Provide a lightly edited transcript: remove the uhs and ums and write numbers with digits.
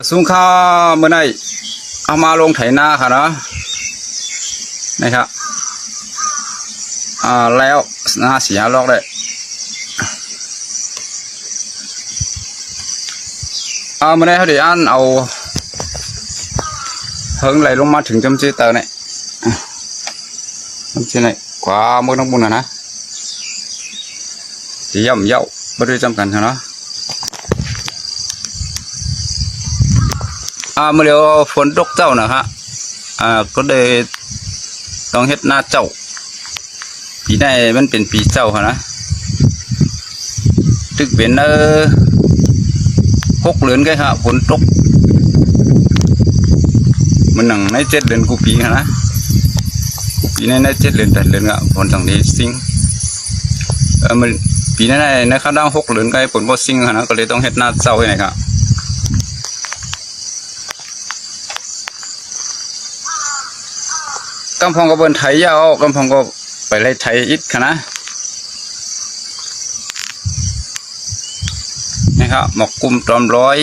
สูงข้าเมื่อไหร่เอามาลงไถนาค่ะนะนะครับแล้วนาเสียลอกเลยเมื่อไหร่เขาเดี๋ยวเอาเฮิงไหลลงมาถึงจำจีเตอร์เนี่ยจำจีเนี่ยกว่ามือน้องบุญนะที่ย่ำเย้าไม่ได้จำกันค่ะเนาะเมื่อเดี๋ยวฝนตกเจ้านะฮะก็เลยต้องเฮ็ดหน้าเจ้าปีนี้มันเป็นปีเจ้าค่ะนะตึกเป็น6 เดือนก็ฮะฝนตกมันหนังใน7 เดือนกูปีค่ะนะกูปีใน7 เดือน8 เดือนก็ฝนต่างนี้ซิงมันปีนี้นะครับด้าน6 เดือนก็ฝนบ่ซิงค่ะนะก็เลยต้องเฮ็ดหน้าเจ้าให้หน่อยครับกำพองก็เบิ่นไถยาวกำพองก็ไปไล่ไถอิดค่ะนะนี่ครับหมอกกุมตอมร้อย